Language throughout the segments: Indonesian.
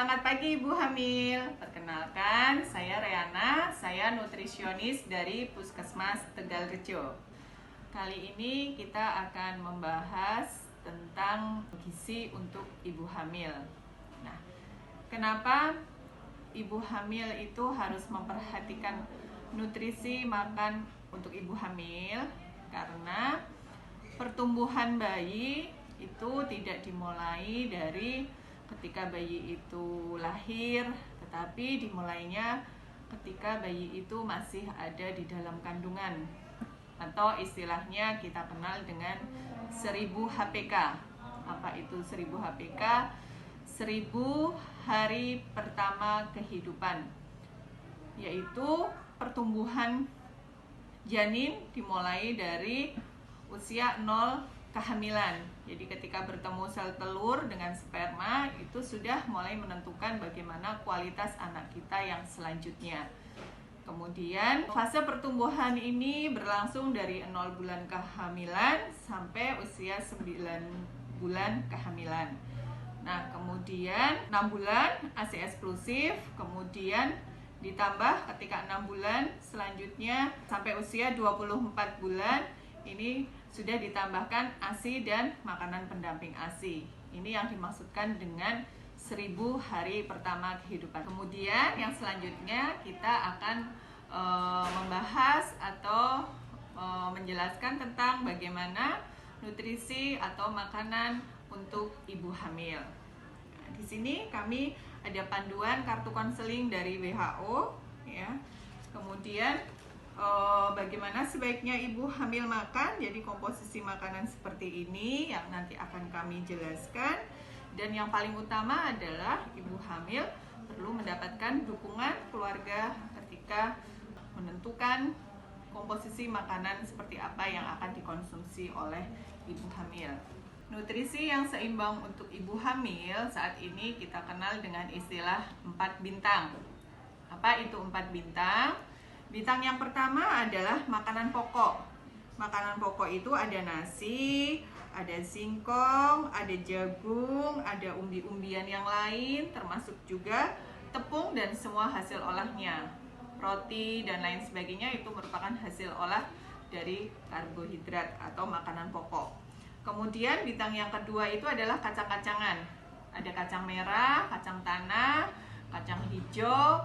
Selamat pagi Ibu Hamil. Perkenalkan, saya Reana, saya nutrisionis dari Puskesmas Tegalrejo. Kali ini kita akan membahas tentang gizi untuk ibu hamil. Nah, kenapa ibu hamil itu harus memperhatikan nutrisi makan untuk ibu hamil? Karena pertumbuhan bayi itu tidak dimulai dari ketika bayi itu lahir, tetapi dimulainya ketika bayi itu masih ada di dalam kandungan, atau istilahnya kita kenal dengan 1000 HPK. Apa itu 1000 HPK? 1000 hari pertama kehidupan, yaitu pertumbuhan janin dimulai dari usia 0 kehamilan. Jadi ketika bertemu sel telur dengan sperma, itu sudah mulai menentukan bagaimana kualitas anak kita yang selanjutnya. Kemudian fase pertumbuhan ini berlangsung dari 0 bulan kehamilan sampai usia 9 bulan kehamilan. Nah, kemudian 6 bulan ASI eksklusif, kemudian ditambah ketika 6 bulan selanjutnya sampai usia 24 bulan ini sudah ditambahkan ASI dan makanan pendamping ASI. Ini yang dimaksudkan dengan 1000 hari pertama kehidupan. Kemudian yang selanjutnya kita akan membahas atau menjelaskan tentang bagaimana nutrisi atau makanan untuk ibu hamil. Nah, di sini kami ada panduan kartu konseling dari WHO, ya. Kemudian bagaimana sebaiknya ibu hamil makan. Jadi komposisi makanan seperti ini yang nanti akan kami jelaskan. Dan yang paling utama adalah ibu hamil perlu mendapatkan dukungan keluarga ketika menentukan komposisi makanan seperti apa yang akan dikonsumsi oleh ibu hamil. Nutrisi yang seimbang untuk ibu hamil saat ini kita kenal dengan istilah 4 bintang. Apa itu 4 bintang? Bintang yang pertama adalah makanan pokok. Makanan pokok itu ada nasi, ada singkong, ada jagung, ada umbi-umbian yang lain, termasuk juga tepung dan semua hasil olahnya. Roti dan lain sebagainya itu merupakan hasil olah dari karbohidrat atau makanan pokok. Kemudian bintang yang kedua itu adalah kacang-kacangan. Ada kacang merah, kacang tanah, kacang hijau,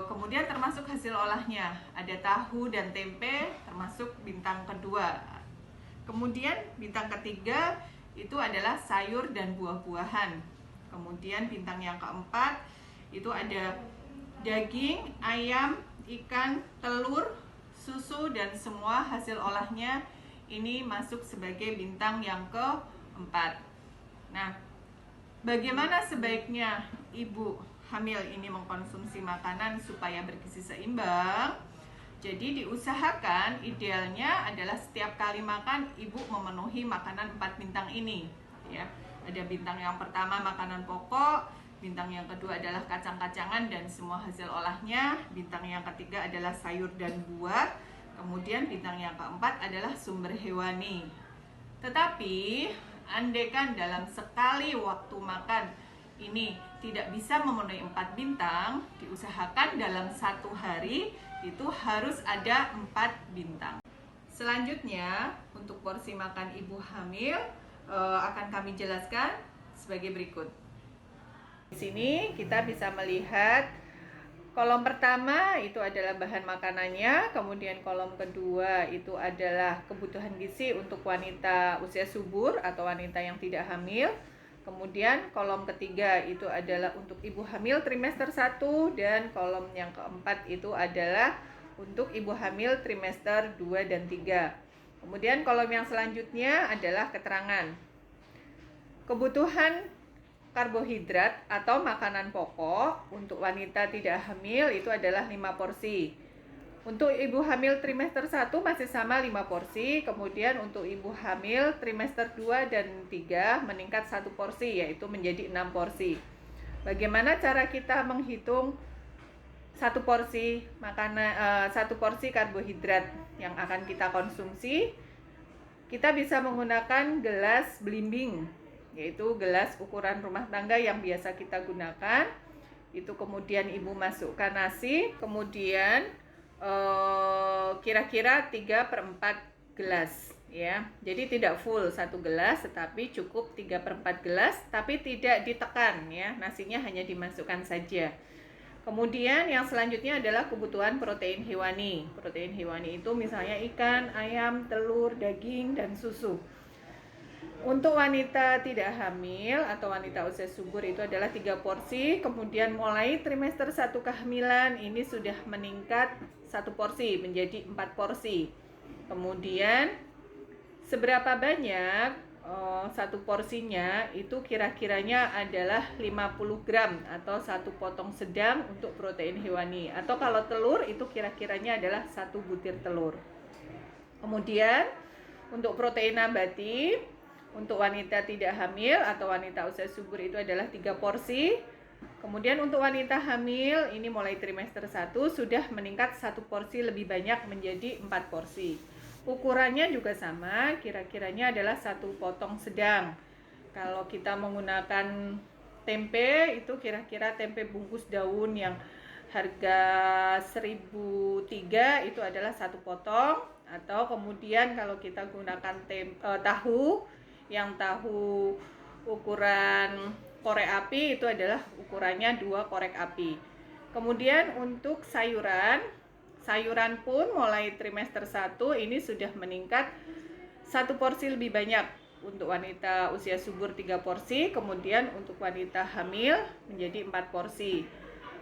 kemudian termasuk hasil olahnya. Ada tahu dan tempe, termasuk bintang kedua. Kemudian bintang ketiga itu adalah sayur dan buah-buahan. Kemudian bintang yang keempat itu ada daging, ayam, ikan, telur, susu, dan semua hasil olahnya. Ini masuk sebagai bintang yang keempat. Nah, bagaimana sebaiknya ibu hamil ini mengkonsumsi makanan supaya bergizi seimbang? Jadi diusahakan idealnya adalah setiap kali makan ibu memenuhi makanan 4 bintang ini, ya. Ada bintang yang pertama makanan pokok, bintang yang kedua adalah kacang-kacangan dan semua hasil olahnya, bintang yang ketiga adalah sayur dan buah, kemudian bintang yang keempat adalah sumber hewani. Tetapi andaikan dalam sekali waktu makan ini tidak bisa memenuhi 4 bintang, diusahakan dalam 1 hari itu harus ada 4 bintang. Selanjutnya, untuk porsi makan ibu hamil akan kami jelaskan sebagai berikut. Di sini kita bisa melihat kolom pertama itu adalah bahan makanannya, kemudian kolom kedua itu adalah kebutuhan gizi untuk wanita usia subur atau wanita yang tidak hamil. Kemudian kolom ketiga itu adalah untuk ibu hamil trimester 1 dan kolom yang keempat itu adalah untuk ibu hamil trimester 2 dan 3. Kemudian kolom yang selanjutnya adalah keterangan. Kebutuhan karbohidrat atau makanan pokok untuk wanita tidak hamil itu adalah 5 porsi. Untuk ibu hamil trimester 1 masih sama 5 porsi, kemudian untuk ibu hamil trimester 2 dan 3 meningkat 1 porsi, yaitu menjadi 6 porsi. Bagaimana cara kita menghitung 1 porsi makanan, 1 porsi karbohidrat yang akan kita konsumsi? Kita bisa menggunakan gelas belimbing, yaitu gelas ukuran rumah tangga yang biasa kita gunakan. Itu kemudian ibu masukkan nasi, kemudian kira-kira 3/4 gelas ya. Jadi tidak full 1 gelas, tetapi cukup 3/4 gelas, tapi tidak ditekan ya, nasinya hanya dimasukkan saja. Kemudian yang selanjutnya adalah kebutuhan protein hewani. Protein hewani itu misalnya ikan, ayam, telur, daging, dan susu. Untuk wanita tidak hamil atau wanita usia subur itu adalah 3 porsi. Kemudian mulai trimester 1 kehamilan ini sudah meningkat 1 porsi menjadi 4 porsi. Kemudian seberapa banyak satu porsinya itu kira-kiranya adalah 50 gram atau 1 potong sedang untuk protein hewani, atau kalau telur itu kira-kiranya adalah 1 butir telur. Kemudian untuk protein nabati untuk wanita tidak hamil atau wanita usia subur itu adalah 3 porsi. Kemudian untuk wanita hamil ini mulai trimester 1 sudah meningkat 1 porsi lebih banyak menjadi 4 porsi. Ukurannya juga sama, kira-kiranya adalah 1 potong sedang. Kalau kita menggunakan tempe, itu kira-kira tempe bungkus daun yang harga 1.003 itu adalah 1 potong. Atau kemudian kalau kita gunakan tahu, yang tahu ukuran korek api itu adalah ukurannya 2 korek api. Kemudian untuk sayuran pun mulai trimester 1 ini sudah meningkat 1 porsi lebih banyak. Untuk wanita usia subur 3 porsi, kemudian untuk wanita hamil menjadi 4 porsi.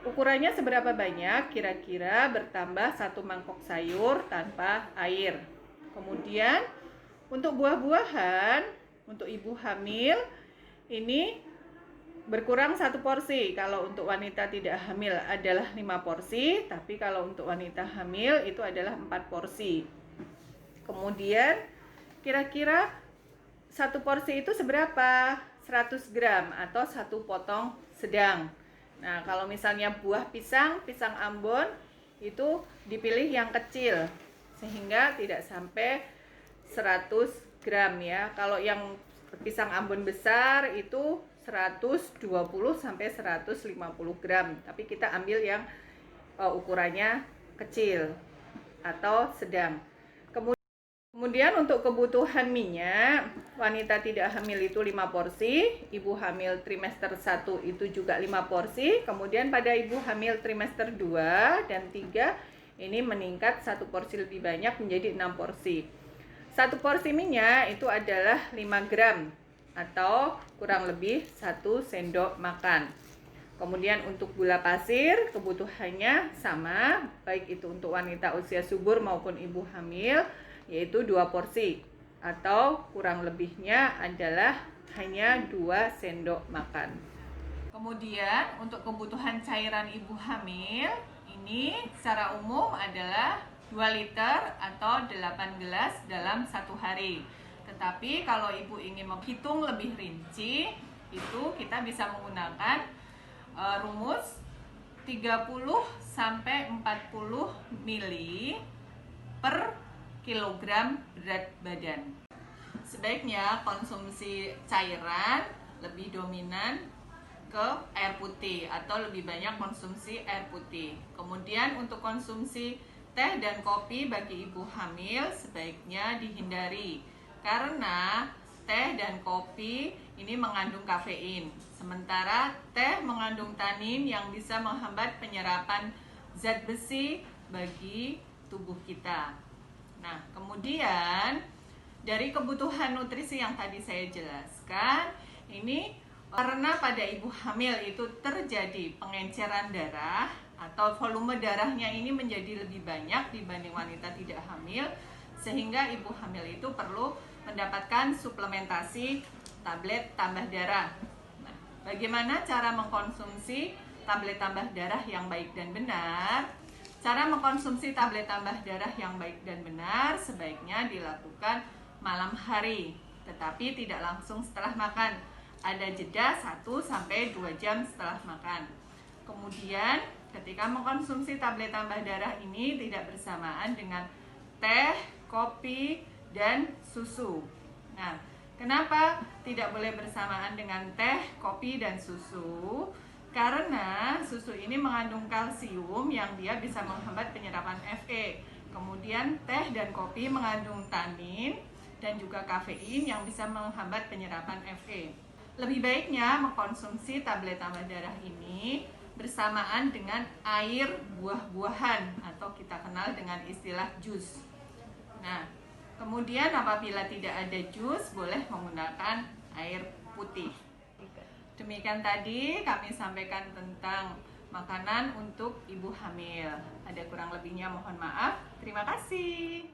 Ukurannya seberapa banyak? Kira-kira bertambah 1 mangkok sayur tanpa air. Kemudian untuk buah-buahan, untuk ibu hamil ini berkurang 1 porsi. Kalau untuk wanita tidak hamil adalah 5 porsi, tapi kalau untuk wanita hamil itu adalah 4 porsi. Kemudian kira-kira 1 porsi itu seberapa? 100 gram atau 1 potong sedang. Nah, kalau misalnya buah pisang Ambon itu dipilih yang kecil sehingga tidak sampai 100 gram ya. Kalau yang pisang Ambon besar itu 120 sampai 150 gram, tapi kita ambil yang ukurannya kecil atau sedang. Kemudian untuk kebutuhan minyak, wanita tidak hamil itu 5 porsi, ibu hamil trimester 1 itu juga 5 porsi, kemudian pada ibu hamil trimester 2 dan 3 ini meningkat 1 porsi lebih banyak menjadi 6 porsi. 1 porsi minyak itu adalah 5 gram atau kurang lebih 1 sendok makan. Kemudian untuk gula pasir kebutuhannya sama, baik itu untuk wanita usia subur maupun ibu hamil, yaitu 2 porsi atau kurang lebihnya adalah hanya 2 sendok makan. Kemudian untuk kebutuhan cairan ibu hamil ini secara umum adalah 2 liter atau 8 gelas dalam 1 hari. Tetapi kalau ibu ingin menghitung lebih rinci, itu kita bisa menggunakan rumus 30 sampai 40 mili per kilogram berat badan. Sebaiknya konsumsi cairan lebih dominan ke air putih atau lebih banyak konsumsi air putih. Kemudian untuk konsumsi teh dan kopi bagi ibu hamil sebaiknya dihindari karena teh dan kopi ini mengandung kafein, sementara teh mengandung tanin yang bisa menghambat penyerapan zat besi bagi tubuh kita. Nah, kemudian dari kebutuhan nutrisi yang tadi saya jelaskan, ini karena pada ibu hamil itu terjadi pengenceran darah atau volume darahnya ini menjadi lebih banyak dibanding wanita tidak hamil, sehingga ibu hamil itu perlu mendapatkan suplementasi tablet tambah darah. Nah, bagaimana cara mengkonsumsi tablet tambah darah yang baik dan benar? Cara mengkonsumsi tablet tambah darah yang baik dan benar sebaiknya dilakukan malam hari, tetapi tidak langsung setelah makan. Ada jeda 1-2 jam setelah makan. Kemudian ketika mengkonsumsi tablet tambah darah ini tidak bersamaan dengan teh, kopi, dan susu. Nah, Kenapa tidak boleh bersamaan dengan teh, kopi, dan susu? Karena susu ini mengandung kalsium yang dia bisa menghambat penyerapan Fe. Kemudian teh dan kopi mengandung tanin dan juga kafein yang bisa menghambat penyerapan Fe. Lebih baiknya mengkonsumsi tablet tambah darah ini bersamaan dengan air buah-buahan atau kita kenal dengan istilah jus. Nah, kemudian apabila tidak ada jus, boleh menggunakan air putih. Demikian tadi kami sampaikan tentang makanan untuk ibu hamil. Ada kurang lebihnya mohon maaf. Terima kasih.